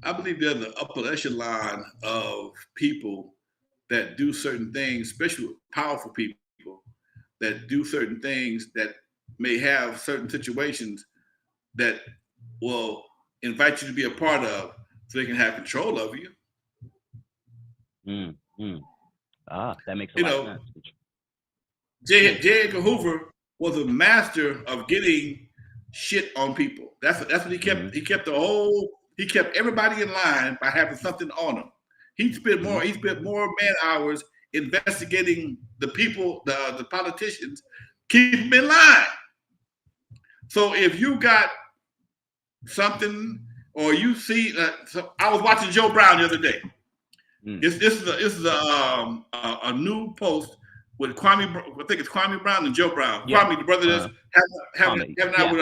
I believe there's an upper echelon of people that do certain things, especially powerful people that do certain things that may have certain situations that will invite you to be a part of so they can have control over you. That makes a lot of sense. J. Edgar Hoover was a master of getting shit on people. That's what he kept. He kept everybody in line by having something on them. He spent more man hours investigating the people, the politicians, keep them in line. So if you got something or you see, so I was watching Joe Brown the other day. This is a new post with Kwame. I think it's Kwame Brown and Joe Brown. Yeah. Kwame, the brother that's having out with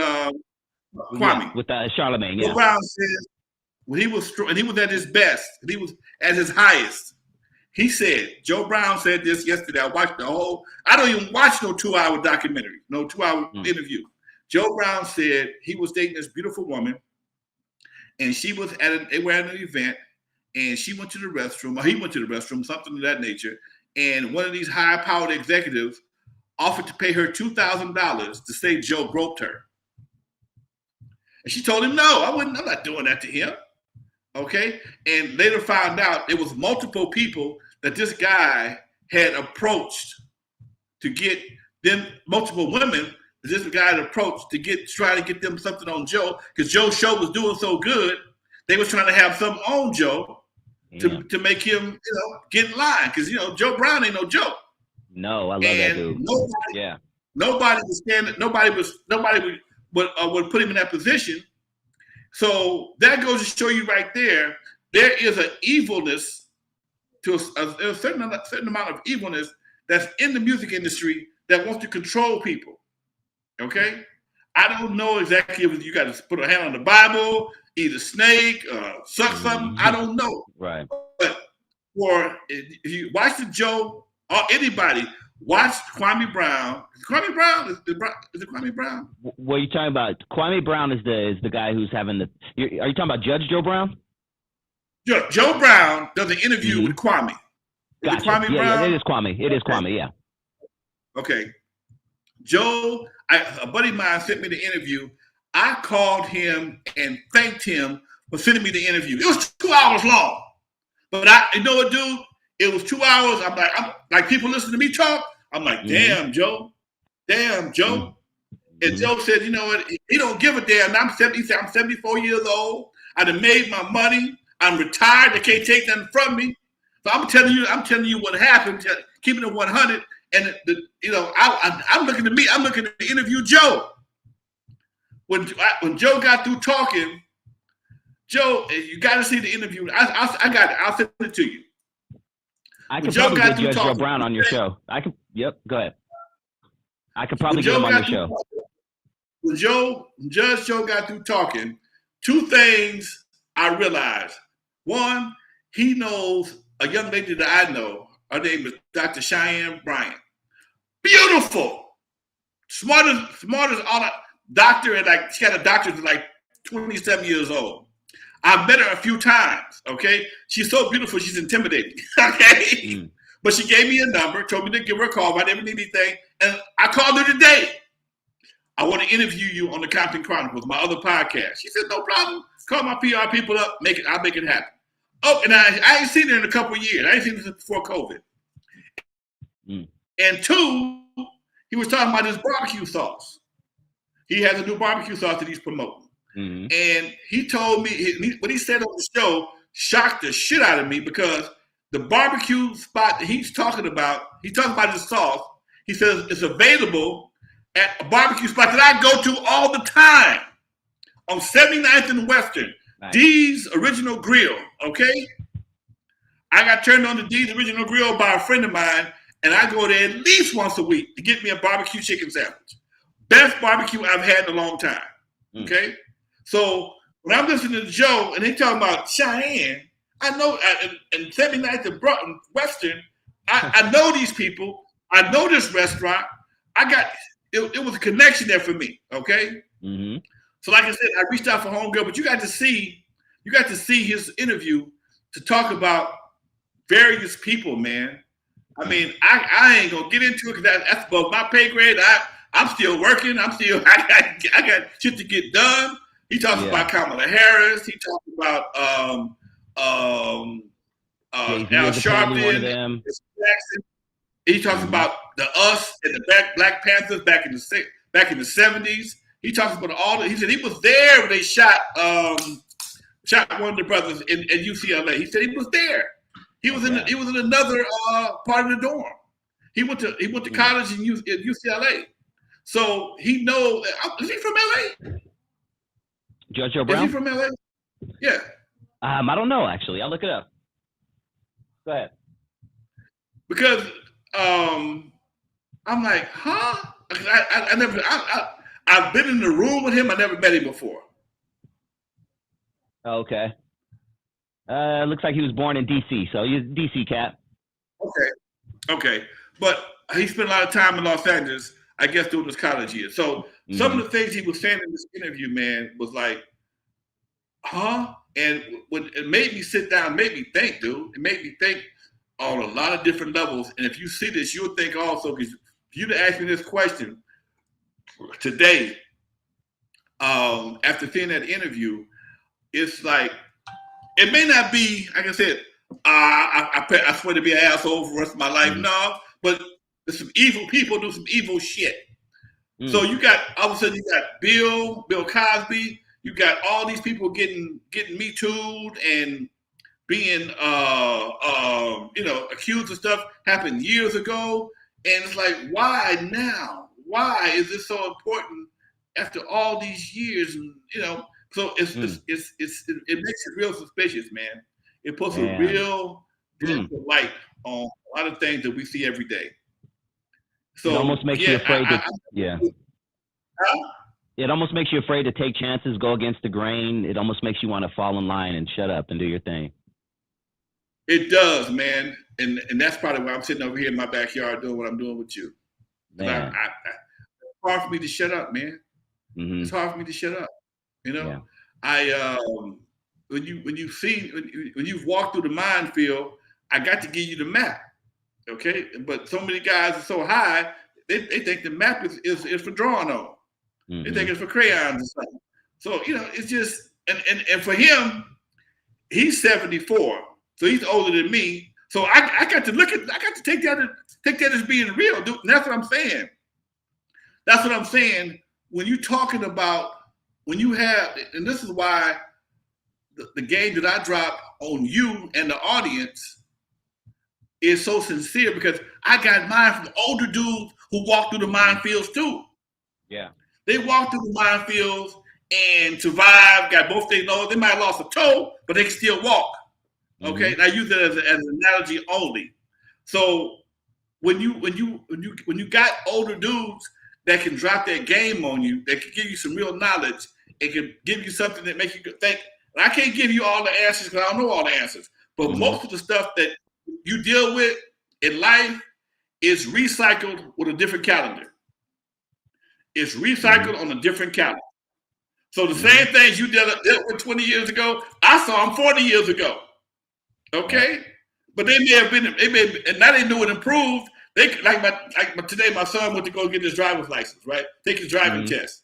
Kwame. With Charlemagne. Joe Brown says when he was at his best, and he was at his highest. He said, Joe Brown said this yesterday. I watched the whole. I don't even watch no 2-hour documentary, no 2-hour interview. Joe Brown said he was dating this beautiful woman, and she was they were at an event. And she went to the restroom, or he went to the restroom, something of that nature. And one of these high-powered executives offered to pay her $2,000 to say Joe groped her. And she told him, no, I'm not doing that to him. Okay? And later found out it was multiple people that this guy had approached to get them, multiple women that this guy had approached to try to get them something on Joe, because Joe's show was doing so good, they was trying to have something on Joe. To make him, get in line, because Joe Brown ain't no joke. No, I love that dude. Nobody would put him in that position. So that goes to show you right there. There is an evilness to a certain amount of evilness that's in the music industry that wants to control people. Okay, I don't know exactly if you got to put a hand on the Bible. Eat a snake, suck something. I don't know. Right. But if you watch the Joe or anybody, watch Kwame Brown. Is Kwame Brown? Is it Kwame Brown? What are you talking about? Kwame Brown is the guy who's having the. Are you talking about Judge Joe Brown? Joe Brown does an interview with Kwame. Is gotcha. it Kwame Brown? Yeah, it is Kwame. It is Kwame. Yeah. Okay. Joe, a buddy of mine sent me the interview. I called him and thanked him for sending me the interview. It was 2 hours long. But you know what, dude? It was 2 hours. I'm like people listen to me talk. I'm like, damn, Joe. Damn, Joe. And Joe said, you know what? He don't give a damn. I'm 74 years old. I done made my money. I'm retired. They can't take nothing from me. So I'm telling you what happened, keeping it 100. And I'm looking to interview Joe. When Joe got through talking, Joe, you got to see the interview. I got it. I'll send it to you. I could probably get Judge Joe Brown on your show. Yep, go ahead. I could probably get him on your show. When Judge Joe got through talking, two things I realized. One, he knows a young lady that I know. Her name is Dr. Cheyenne Bryant. Beautiful. Smart as all that. Doctor, and she got a doctorate at 27 years old. I've met her a few times, okay? She's so beautiful, she's intimidating, okay? But she gave me a number, told me to give her a call if I ever need anything, and I called her today. I want to interview you on the Compton Chronicles, my other podcast. She said, no problem. Call my PR people up, I'll make it happen. Oh, and I ain't seen her in a couple of years. I ain't seen her since before COVID. And two, he was talking about his barbecue sauce. He has a new barbecue sauce that he's promoting. And he told me, what he said on the show shocked the shit out of me, because the barbecue spot that he's talking about his sauce. He says it's available at a barbecue spot that I go to all the time on 79th and Western. Nice. Dee's Original Grill, okay? I got turned on to Dee's Original Grill by a friend of mine, and I go there at least once a week to get me a barbecue chicken sandwich. Best barbecue I've had in a long time. Okay? So when I'm listening to Joe and they talking about Cheyenne, I know, and 79th and Western, I know these people. I know this restaurant. It was a connection there for me. Okay? So like I said, I reached out for Homegirl, but you got to see his interview to talk about various people, man. I mean, I ain't gonna get into it because that's above my pay grade. I'm still working. I got shit to get done. He talks about Kamala Harris. He talks about Al Sharpton. He talks about the Us and the Black Panthers back in the 70s. He talks about he said he was there when they shot one of the brothers in UCLA. He said he was there. He was in another part of the dorm. He went to college at UCLA. So he knows. Is he from LA? George Brown? Is he from LA? Yeah. I don't know, actually. I'll look it up. Go ahead. Because I'm like, huh? I've been in the room with him. I never met him before. Okay. Looks like he was born in D.C., so he's a D.C. cat. Okay. But he spent a lot of time in Los Angeles, I guess, during his college years. So some of the things he was saying in this interview, man, was like, huh? And when it made me sit down, made me think, dude. It made me think on a lot of different levels. And if you see this, you'll think also, because if you'd ask me this question today, after seeing that interview, it's like, it may not be, like I said, I swear to be an asshole for the rest of my life. No, but there's some evil people do some evil shit. So you got, all of a sudden, you got Bill Cosby. You got all these people getting Me Too'd and being, accused of stuff happened years ago. And it's like, why now? Why is this so important after all these years? And, so it makes it real suspicious, man. It puts a real light on a lot of things that we see every day. So it almost makes you afraid It almost makes you afraid to take chances, go against the grain. It almost makes you want to fall in line and shut up and do your thing. It does, man. And that's probably why I'm sitting over here in my backyard doing what I'm doing with you. It's hard for me to shut up, man. It's hard for me to shut up. When you've walked through the minefield, I got to give you the map. Okay, but so many guys are so high, they think the map is for drawing on. They think it's for crayons or something. So it's just and for him, he's 74, so he's older than me. So I got to take that as being real, dude. And that's what I'm saying. That's what I'm saying. When you're talking about, when you have, and this is why the game that I drop on you and the audience is so sincere, because I got mine from older dudes who walked through the minefields too. Yeah. They walked through the minefields and survived, got both their nose. They might have lost a toe, but they can still walk. Okay. And I use it as an analogy only. So when you got older dudes that can drop their game on you, that can give you some real knowledge, it can give you something that makes you think. And I can't give you all the answers because I don't know all the answers. But most of the stuff that you deal with in life is recycled with a different calendar. It's recycled on a different calendar. So the same things you dealt with 20 years ago, I saw them 40 years ago. Okay? But they may have been, and now they knew it improved. They today, my son went to go get his driver's license, right? Take his driving test.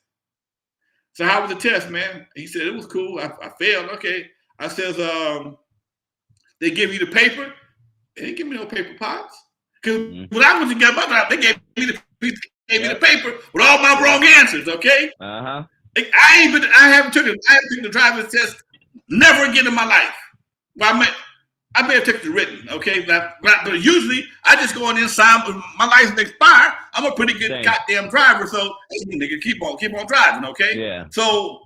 So how was the test, man? He said, it was cool. I failed. Okay. I says, they give you the paper. They didn't give me no paper, Pops. Because when I was together, they gave me the paper with all my wrong answers, okay? I haven't taken the driver's test never again in my life. Well, I may have taken the written, okay? But usually, I just go in there and sign. My license expire. I'm a pretty good goddamn driver, so hey, nigga, keep on driving, okay? Yeah. So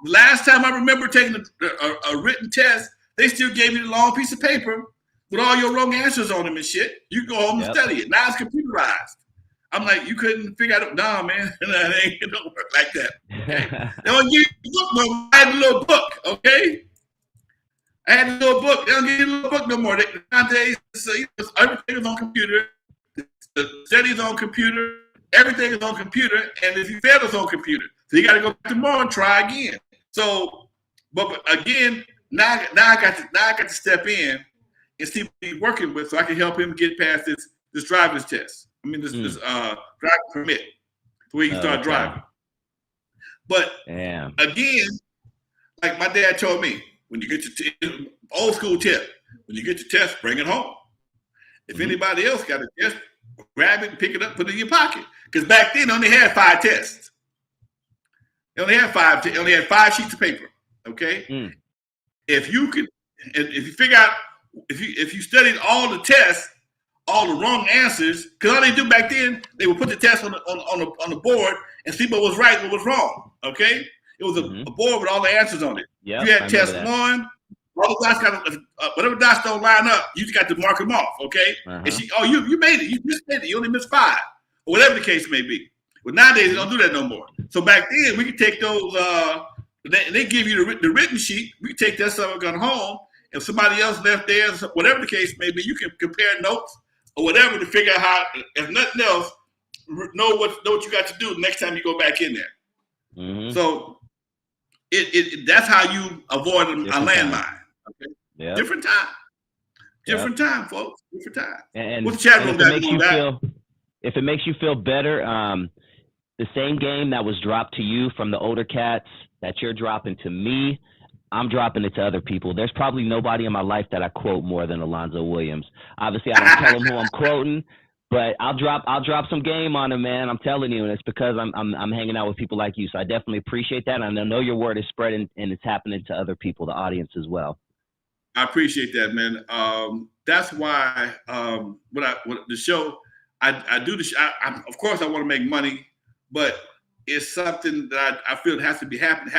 last time I remember taking a written test, they still gave me the long piece of paper with all your wrong answers on them and shit. You go home and study it. Now it's computerized. I'm like, you couldn't figure out, nah, man, it don't work like that. Okay? They don't give you a book no more. I had a little book, okay? I had a little book. They don't give you a little book no more. Nowadays, everything is on computer. The study's on computer. Everything is on computer. And if you fail, it's on computer. So you got to go back tomorrow and try again. So, but again, now I got to step in and see what he's working with, so I can help him get past this driver's test. I mean, this driving permit, so he can start driving. But again, like my dad told me, when you get your old school tip, when you get your test, bring it home. If anybody else got a test, grab it, pick it up, put it in your pocket. Because back then, they only had 5 tests. They only had 5 sheets of paper. Okay, if you figure out if you studied all the tests, all the wrong answers, because all they do back then, they would put the test on the board and see what was right and what was wrong. Okay, it was a board with all the answers on it. Yep, if you had test one, all the dots got whatever dots don't line up, you just got to mark them off. Okay, and you made it. You just made it. You only missed 5, or whatever the case may be. But nowadays they don't do that no more. So back then we could take those. They give you the written sheet. We could take that stuff gun home. If somebody else left theirs, whatever the case may be, you can compare notes or whatever to figure out how, if nothing else, know what you got to do next time you go back in there. So that's how you avoid a landmine. Okay? Yep. Different time, folks. Different time. And what's the chat room if it makes you feel better, the same game that was dropped to you from the older cats that you're dropping to me, I'm dropping it to other people. There's probably nobody in my life that I quote more than Lonzo Williams. Obviously, I don't tell them who I'm quoting, but I'll drop some game on him, man. I'm telling you, and it's because I'm hanging out with people like you. So I definitely appreciate that, and I know your word is spreading, and it's happening to other people, the audience as well. I appreciate that, man. That's why the show, I do the show. Of course, I want to make money, but it's something that I feel has to be happening.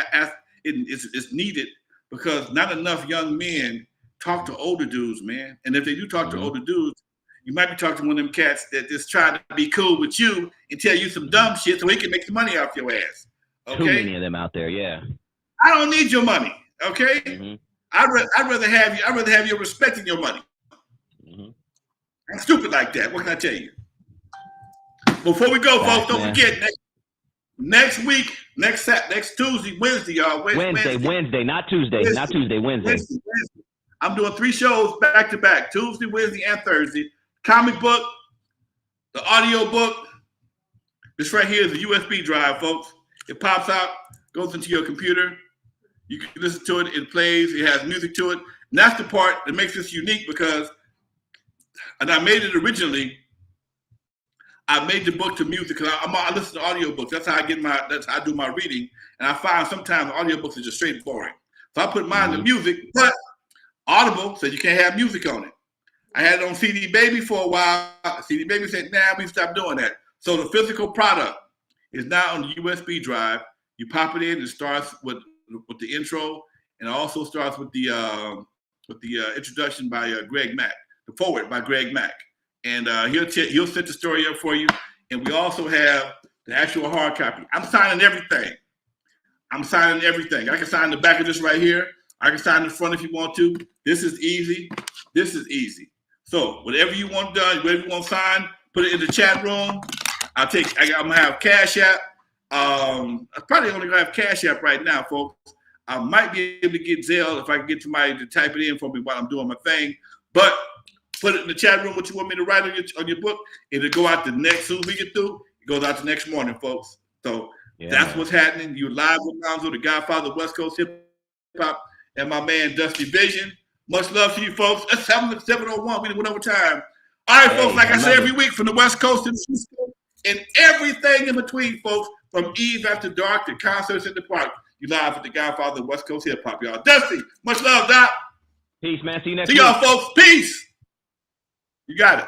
It's needed because not enough young men talk to older dudes, man. And if they do talk to older dudes, you might be talking to one of them cats that just trying to be cool with you and tell you some dumb shit so he can make some money off your ass. Okay? Too many of them out there, yeah. I don't need your money, okay? I'd rather have your respect than your money. I'm stupid like that. What can I tell you? Before we go, folks, don't forget next week, next Tuesday, Wednesday, y'all. Wednesday, not Tuesday, Wednesday. I'm doing 3 shows back to back, Tuesday, Wednesday, and Thursday. Comic book, the audio book. This right here is a USB drive, folks. It pops out, goes into your computer. You can listen to it. It plays. It has music to it. And that's the part that makes this unique because, and I made it originally. I made the book to music because I listen to audiobooks. That's how I do my reading. And I find sometimes audiobooks are just straight boring. So I put mine to music, but Audible said you can't have music on it. I had it on CD Baby for a while. CD Baby said, nah, we stopped doing that. So the physical product is now on the USB drive. You pop it in. It starts with the intro, and it also starts with the introduction by Greg Mack, the forward by Greg Mack. And he'll set the story up for you. And we also have the actual hard copy. I'm signing everything. I can sign the back of this right here. I can sign the front if you want to. This is easy. So whatever you want done, whatever you want signed, put it in the chat room. I'm gonna have Cash App. I'm probably only gonna have Cash App right now, folks. I might be able to get Zelle if I can get somebody to type it in for me while I'm doing my thing. But put it in the chat room what you want me to write on your book. It'll go out the next, soon as we get through, it goes out the next morning, folks. So that's what's happening. You're live with Lonzo, the Godfather of West Coast hip hop, and my man Dusty Vision. Much love to you, folks. That's 7:01. We went over time. All right, folks, like I say every week, from the West Coast to the East Coast and everything in between, folks, from Eve After Dark to concerts in the park. You live with the Godfather of West Coast hip hop, y'all. Dusty, much love, Doc. Peace, man. See you next week. See y'all, folks. Peace. You got it.